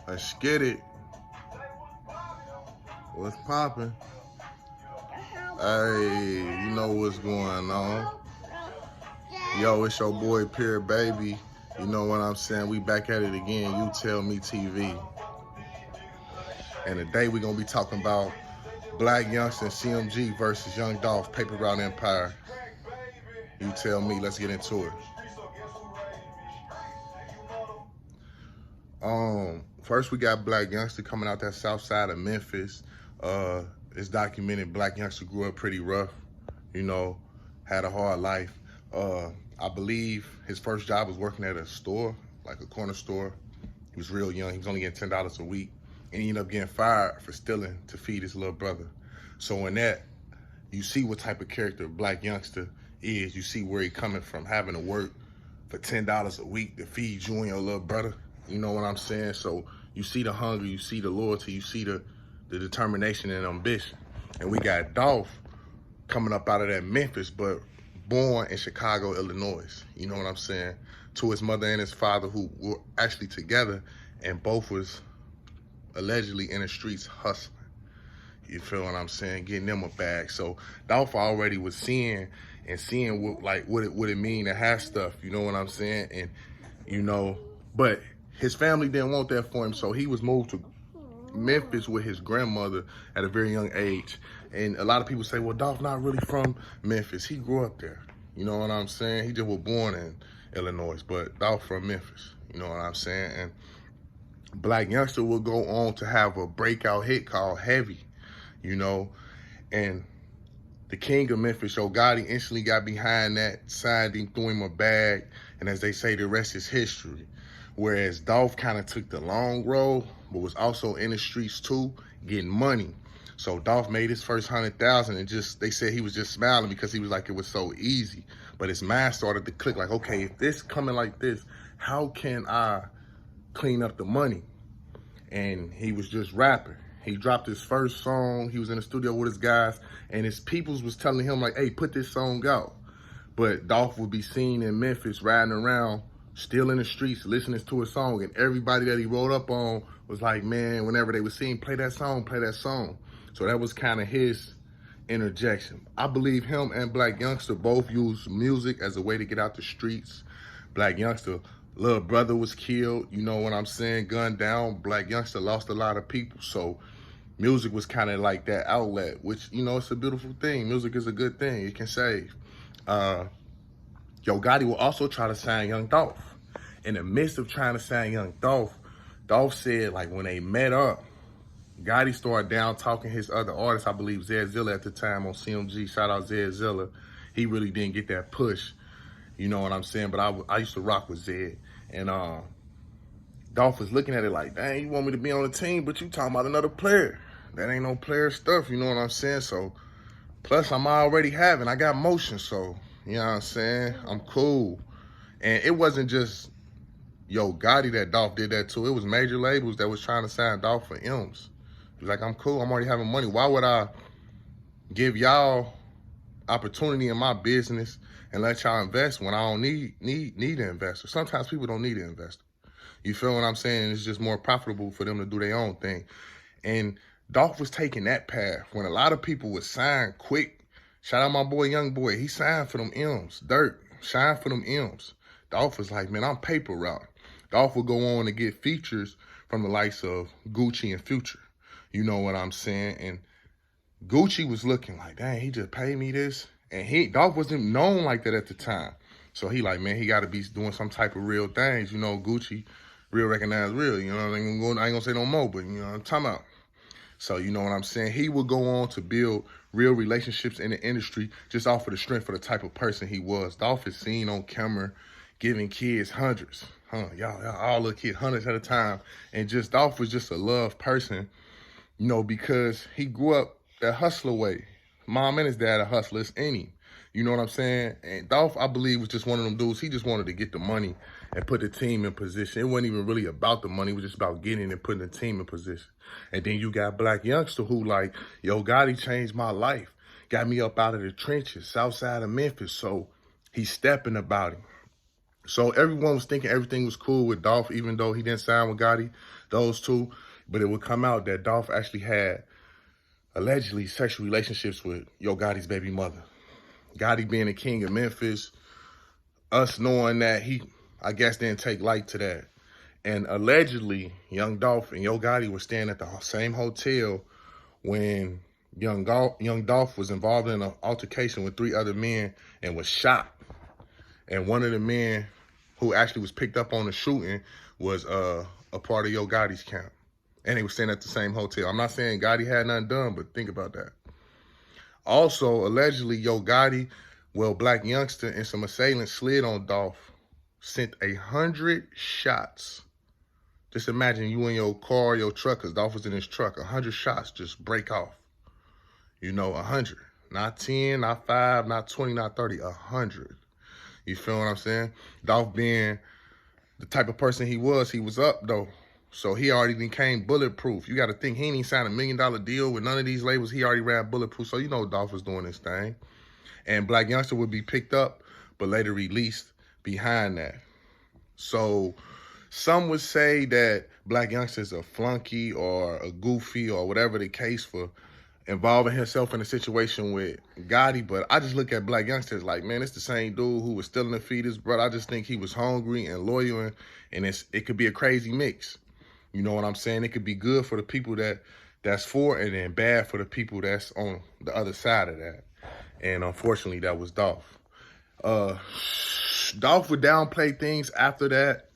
Let's get it. What's poppin'? Hey, you know what's going on. Yo, it's your boy Pure Baby. You know what I'm saying? We back at it again. You Tell Me TV. And today we gonna be talking about Blac, Youngsta, and CMG versus Young DOLPH, Paper Route Empire. You tell me. Let's get into it. First we got Blac Youngsta coming out that south side of Memphis. It's documented Blac Youngsta grew up pretty rough, you know, had a hard life. I believe his first job was working at a store, like a corner store. He was real young. He was only getting $10 a week, and he ended up getting fired for stealing to feed his little brother. So in that, you see what type of character Blac Youngsta is. You see where he coming from, having to work for $10 a week to feed you and your little brother. You know what I'm saying? So you see the hunger, you see the loyalty, you see the determination and ambition. And we got DOLPH coming up out of that Memphis, but born in Chicago, Illinois. You know what I'm saying? To his mother and his father, who were actually together, and both was allegedly in the streets hustling. You feel what I'm saying? Getting them a bag. So DOLPH already was seeing what it mean to have stuff. You know what I'm saying? And you know, but his family didn't want that for him, so he was moved to Memphis with his grandmother at a very young age. And a lot of people say, well, DOLPH not really from Memphis. He grew up there. You know what I'm saying? He just was born in Illinois, but DOLPH from Memphis. You know what I'm saying? And Blac Youngsta will go on to have a breakout hit called Heavy, you know, and the king of Memphis, Yo Gotti, instantly got behind that, signed him, threw him a bag, and as they say, the rest is history. Whereas DOLPH kind of took the long road, but was also in the streets too, getting money. So DOLPH made his first 100,000, and they said he was just smiling because he was like, it was so easy. But his mind started to click like, okay, if this coming like this, how can I clean up the money? And he was just rapping. He dropped his first song. He was in the studio with his guys, and his peoples was telling him like, hey, put this song out. But DOLPH would be seen in Memphis riding around, still in the streets, listening to his song, and everybody that he rode up on was like, man, whenever they would see him, play that song, play that song. So that was kind of his interjection. I believe him and Blac Youngsta both used music as a way to get out the streets. Blac Youngsta, little brother was killed, you know what I'm saying, gunned down. Blac Youngsta lost a lot of people, so music was kind of like that outlet, which, you know, it's a beautiful thing. Music is a good thing. It can save. Yo Gotti will also try to sign Young DOLPH. In the midst of trying to sign Young DOLPH, DOLPH said, like, when they met up, Gotti started down talking his other artists. I believe Zilla at the time on CMG. Shout out Zilla. He really didn't get that push. You know what I'm saying? But I used to rock with Zed. And DOLPH was looking at it like, dang, you want me to be on the team, but you talking about another player. That ain't no player stuff, you know what I'm saying? So, plus I'm already having, I got motion, so, you know what I'm saying? I'm cool. And it wasn't just Yo Gotti that DOLPH did that too. It was major labels that was trying to sign DOLPH for M's. He was like, I'm cool, I'm already having money. Why would I give y'all opportunity in my business and let y'all invest when I don't need an investor? Sometimes people don't need an investor. You feel what I'm saying? It's just more profitable for them to do their own thing. And DOLPH was taking that path. When a lot of people would sign quick, shout out my boy, Young Boy, he signed for them M's. Dirt, signed for them M's. DOLPH was like, man, I'm paper route. DOLPH would go on to get features from the likes of Gucci and Future. You know what I'm saying? And Gucci was looking like, dang, he just paid me this. And DOLPH wasn't known like that at the time. So he like, man, he got to be doing some type of real things. You know, Gucci, real recognized real. You know, I ain't gonna say no more, but you know what I'm talking about. So you know what I'm saying? He would go on to build real relationships in the industry just off of the strength of the type of person he was. DOLPH is seen on camera giving kids hundreds. Y'all all little kids, hundreds at a time. And just DOLPH was just a love person, you know, because he grew up that hustler way. Mom and his dad are hustlers in him. You know what I'm saying? And DOLPH, I believe, was just one of them dudes. He just wanted to get the money and put the team in position. It wasn't even really about the money. It was just about getting and putting the team in position. And then you got Blac Youngsta who like, Yo Gotti changed my life. Got me up out of the trenches, south side of Memphis. So he's stepping about him. So everyone was thinking everything was cool with Dolph, even though he didn't sign with Gotti, those two. But it would come out that Dolph actually had allegedly sexual relationships with Yo Gotti's baby mother. Gotti being the king of Memphis, us knowing that, he, I guess, didn't take light to that. And allegedly, Young Dolph and Yo Gotti were staying at the same hotel when Young Dolph was involved in an altercation with 3 other men and was shot. And one of the men who actually was picked up on the shooting was a part of Yo Gotti's camp. And they were staying at the same hotel. I'm not saying Gotti had nothing done, but think about that. Also, allegedly, Yo Gotti, well, Blac Youngsta and some assailants slid on Dolph, sent 100 shots. Just imagine you in your car, your truck, because Dolph was in his truck, 100 shots just break off. You know, 100. Not 10, not 5, not 20, not 30, 100. You feel what I'm saying? Dolph being the type of person he was up, though. So he already became bulletproof. You got to think, he ain't even signed $1 million deal with none of these labels. He already ran bulletproof. So you know Dolph was doing his thing. And Blac Youngsta would be picked up, but later released behind that. So some would say that Blac Youngsta is a flunky or a goofy or whatever the case for involving himself in a situation with Gotti, but I just look at Blac Youngsta as like, man, it's the same dude who was stealing the fetus, bro. I just think he was hungry and loyal, and it could be a crazy mix. You know what I'm saying? It could be good for the people that's for, and then bad for the people that's on the other side of that. And unfortunately, that was Dolph. Dolph would downplay things after that.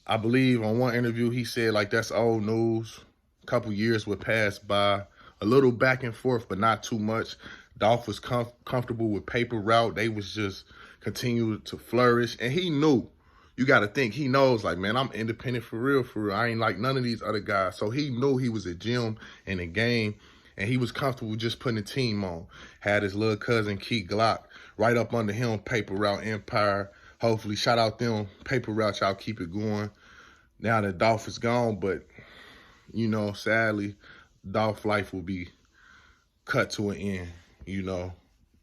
I believe on one interview, he said, like, that's old news. A couple years would pass by. A little back and forth, but not too much. Dolph was comfortable with Paper Route. They was just continuing to flourish. And he knew, you got to think, he knows, like, man, I'm independent for real, for real. I ain't like none of these other guys. So he knew he was a gem in the game, and he was comfortable just putting the team on. Had his little cousin, Keith Glock, right up under him, Paper Route Empire. Hopefully, shout out them, Paper Route, y'all keep it going. Now that Dolph is gone, but, you know, sadly, Dolph life will be cut to an end, you know.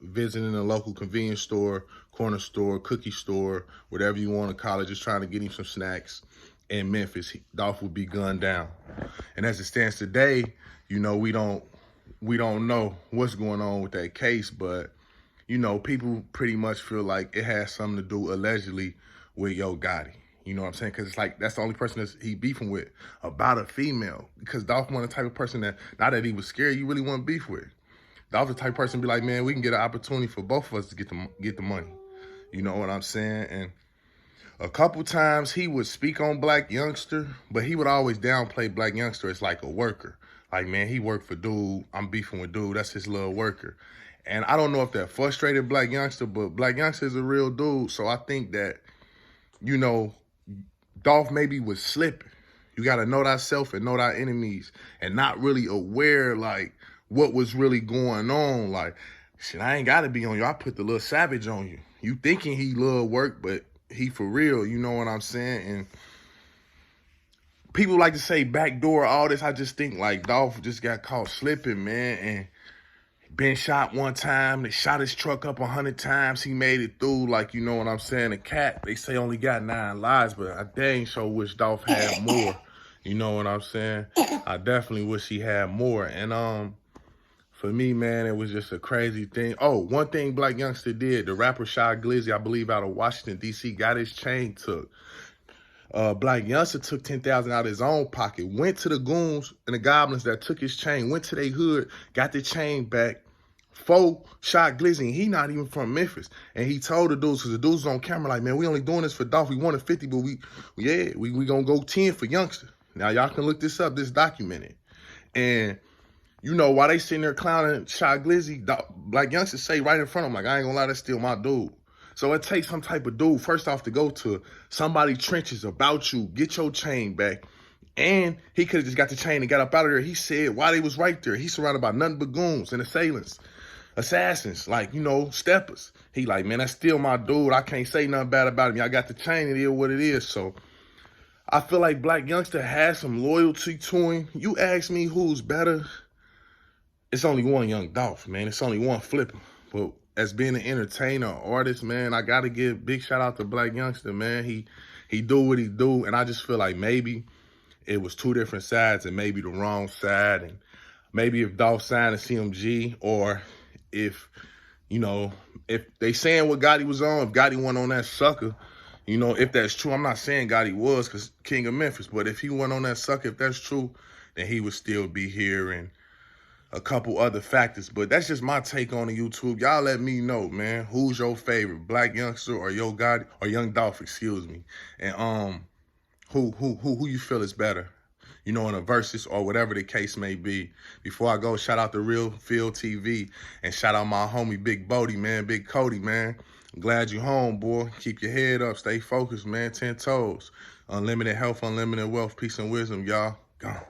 Visiting a local convenience store, corner store, cookie store, whatever you want to call it, just trying to get him some snacks in Memphis. Dolph will be gunned down. And as it stands today, you know, we don't know what's going on with that case, but, you know, people pretty much feel like it has something to do, allegedly, with Yo Gotti. You know what I'm saying? Because it's like, that's the only person that he beefing with about a female. Because Dolph was the type of person that, not that he was scared, you really want beef with. Dolph the type of person be like, man, we can get an opportunity for both of us to get the money. You know what I'm saying? And a couple times he would speak on Blac Youngsta, but he would always downplay Blac Youngsta as like a worker. Like, man, he worked for dude, I'm beefing with dude, that's his little worker. And I don't know if that frustrated Blac Youngsta, but Blac Youngsta is a real dude. So I think that, you know, Dolph maybe was slipping. You got to know thyself and know thy enemies, and not really aware, like, what was really going on. Like, shit, I ain't got to be on you. I put the little savage on you. You thinking he love work, but he for real. You know what I'm saying? And people like to say backdoor, all this. I just think, like, Dolph just got caught slipping, man, and been shot one time. They shot his truck up 100 times. He made it through, like, you know what I'm saying? A cat, they say, only got 9 lives, but I dang sure wish Dolph had more. You know what I'm saying? I definitely wish he had more. And for me, man, it was just a crazy thing. Oh, one thing Blac Youngsta did, the rapper Shy Glizzy, I believe out of Washington, D.C., got his chain took. Blac Youngsta took $10,000 out of his own pocket, went to the goons and the goblins that took his chain, went to their hood, got the chain back, shot Glizzy, and he not even from Memphis. And he told the dudes, because the dudes was on camera, like, man, we only doing this for Dolph. We wanted 50, but we gonna go 10 for Youngsta. Now, y'all can look this up. This documented. And, you know, while they sitting there clowning Shot Glizzy, Blac Youngsta say right in front of him, like, I ain't gonna lie, that's still my dude. So it takes some type of dude, first off, to go to somebody's trenches about you, get your chain back. And he could have just got the chain and got up out of there. He said while he was right there, he's surrounded by nothing but goons and assassins, like, you know, steppers. He like, man, that's still my dude. I can't say nothing bad about him. I got the chain, it is what it is. So I feel like Blac Youngsta has some loyalty to him. You ask me who's better, it's only one Young Dolph, man. It's only one flipper. But as being an entertainer, artist, man, I gotta give big shout out to Blac Youngsta, man. He do what he do, and I just feel like maybe it was two different sides and maybe the wrong side, and maybe if Dolph signed a CMG, or if, you know, if they saying what Gotti was on, if Gotti went on that sucker, you know, if that's true, I'm not saying Gotti was, because King of Memphis, but if he went on that sucker, if that's true, then he would still be here, and a couple other factors. But that's just my take on the YouTube. Y'all let me know, man, who's your favorite, Blac Youngsta or Yo Gotti, or Young Dolph, excuse me, and who you feel is better, you know, in a versus or whatever the case may be. Before I go, shout out to Real Field TV, and shout out my homie Big Bodie, man, Big Cody, man. I'm glad you home, boy. Keep your head up, stay focused, man, 10 toes. Unlimited health, unlimited wealth, peace and wisdom, y'all. Gone.